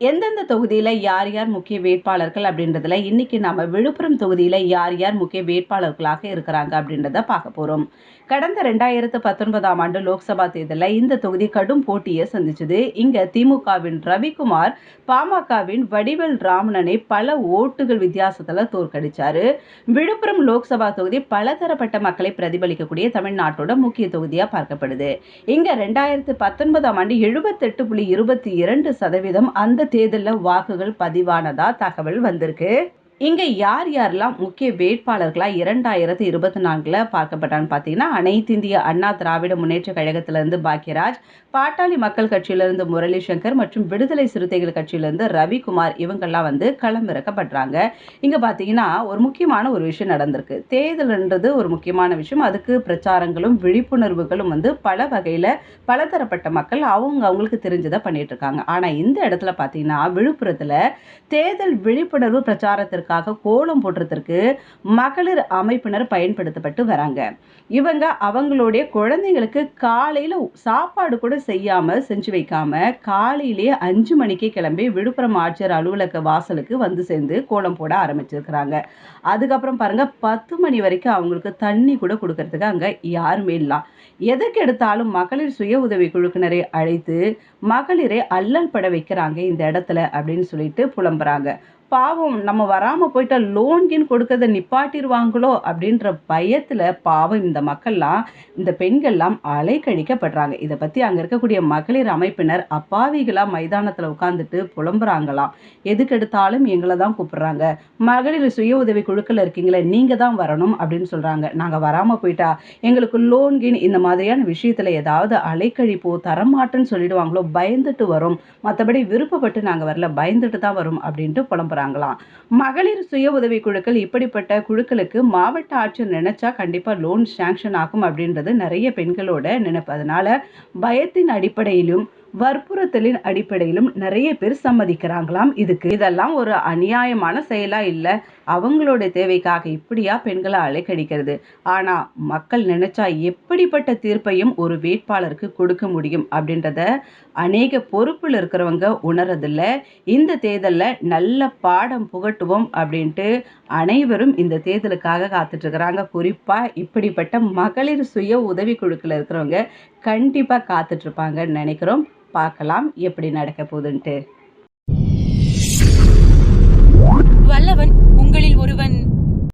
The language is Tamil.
எந்தெந்த தொகுதியில் யார் யார் முக்கிய வேட்பாளர்கள் அப்படின்றதுல இன்னைக்கு நம்ம விழுப்புரம் தொகுதியில் யார் யார் முக்கிய வேட்பாளர்களாக இருக்கிறாங்க அப்படின்றத பார்க்க போகிறோம். கடந்த 2019ஆம் ஆண்டு லோக்சபா தேர்தலில் இந்த தொகுதி கடும் போட்டியை சந்திச்சது. இங்கே திமுகவின் ரவிக்குமார் பாமகவின் வடிவேல் ராமணனை பல ஓட்டுகள் வித்தியாசத்தில் தோற்கடிச்சாரு. விழுப்புரம் லோக்சபா தொகுதி பலதரப்பட்ட மக்களை பிரதிபலிக்கக்கூடிய தமிழ்நாட்டோட முக்கிய தொகுதியாக பார்க்கப்படுது. இங்கே 2019ஆம் ஆண்டு 78.22% அந்த தேர்தலில் வாக்குகள் பதிவானதா தகவல் வந்திருக்கு. இங்க யார் யாரெல்லாம் முக்கிய வேட்பாளர்களா 2024 பார்க்கப்பட்டான்னு பார்த்தீங்கன்னா, அனைத்து இந்திய அண்ணா திராவிட முன்னேற்ற கழகத்திலிருந்து பாக்யராஜ், பாட்டாளி மக்கள் கட்சியிலிருந்து முரளி சங்கர் மற்றும் விடுதலை சிறுத்தைகள் கட்சியிலிருந்து ரவிக்குமார் இவங்கெல்லாம் களமிறக்கப்படுறாங்க. இங்க பார்த்தீங்கன்னா ஒரு முக்கியமான ஒரு விஷயம் நடந்திருக்கு. தேர்தல்ன்றது ஒரு முக்கியமான விஷயம். அதுக்கு பிரச்சாரங்களும் விழிப்புணர்வுகளும் பல வகையில பலதரப்பட்ட மக்கள் அவங்களுக்கு தெரிஞ்சதை பண்ணிட்டு இருக்காங்க. ஆனா இந்த இடத்துல பார்த்தீங்கன்னா விழுப்புரத்துல தேர்தல் விழிப்புணர்வு பிரச்சாரத்திற்கு கோலம் போடுறதுக்கு மகளிர் அமைப்பினர் பயன்படுத்தப்பட்டு வராங்க. இவங்க அவங்களுடைய குழந்தைங்களுக்கு காலையில சாப்பாடு கூட செஞ்சு வைக்காம காலையிலேயே 5 மணிக்கே கிளம்பி விழுப்புரம் ஆட்சியர் அலுவலக வாசலுக்கு வந்து சேர்ந்து கோலம் போட ஆரம்பிச்சிருக்கிறாங்க. அதுக்கப்புறம் பாருங்க 10 மணி வரைக்கும் அவங்களுக்கு தண்ணி கூட கொடுக்கறதுக்கு அங்க யாருமே இல்ல. எதுக்கு எடுத்தாலும் மகளிர் சுய உதவி குழுக்கினரை அழைத்து மகளிரை அல்லல் பட வைக்கிறாங்க இந்த இடத்துல அப்படின்னு சொல்லிட்டு புலம்புறாங்க. பாவம் நம்ம வராம போயிட்டா லோன்கின்னு கொடுக்கறத நிப்பாட்டிடுவாங்களோ அப்படின்ற பயத்துல பாவம் இந்த மக்கள்லாம் இந்த பெண்கள்லாம் அலைக்கழிக்கப்படுறாங்க. இதை பத்தி அங்க இருக்கக்கூடிய மகளிர் அமைப்பினர் அப்பாவிகளா மைதானத்துல உட்கார்ந்துட்டு புலம்புறாங்களாம். எதுக்கு எடுத்தாலும் எங்களை தான் கூப்பிடுறாங்க, மகளிர் சுய உதவி குழுக்கள் இருக்கீங்களே நீங்க தான் வரணும் அப்படின்னு சொல்றாங்க. நாங்க வராம போயிட்டா எங்களுக்கு லோன்கின் இந்த மாதிரியான விஷயத்துல ஏதாவது அலைக்கழிப்போ தரமாட்டேன்னு சொல்லிடுவாங்களோ பயந்துட்டு வரும், மற்றபடி விருப்பப்பட்டு நாங்க வரல பயந்துட்டு தான் வரும் அப்படின்ட்டு புலம்புறாங்க. மகளிர் சுய உதவி குழுக்கள் இப்படிப்பட்ட குழுக்களுக்கு மாவட்ட ஆட்சியர் நினைச்சா கண்டிப்பா லோன் சாங்ஷன் ஆகும் அப்படின்றது நிறைய பெண்களோட நினைப்பு. அதனால பயத்தின் அடிப்படையிலும் வற்புறுத்தலின் அடிப்படையிலும் நிறைய பேர் சம்மதிக்கிறாங்களாம். இதெல்லாம் ஒரு அநியாயமான செயலா இல்ல? அவங்களோட தேவைக்காக இப்படியா பெண்களை அலைக்கழிக்கிறது? ஆனா மக்கள் நினைச்சா எப்படிப்பட்ட தீர்ப்பையும் ஒரு வேட்பாளருக்கு கொடுக்க முடியும் அப்படின்றத அநேக பொறுப்பில் இருக்கிறவங்க உணரதில்ல. இந்த தேர்தல்ல நல்ல பாடம் புகட்டுவோம் அப்படின்ட்டு அனைவரும் இந்த தேர்தலுக்காக காத்துட்டு இருக்கிறாங்க. குறிப்பா இப்படிப்பட்ட மகளிர் சுய உதவி குழுக்கள் இருக்கிறவங்க கண்டிப்பா காத்துட்டு இருப்பாங்கன்னு நினைக்கிறோம். பார்க்கலாம் எப்படி நடக்க போகுதுன்ட்டு. வல்லவன் உங்களில் ஒருவன்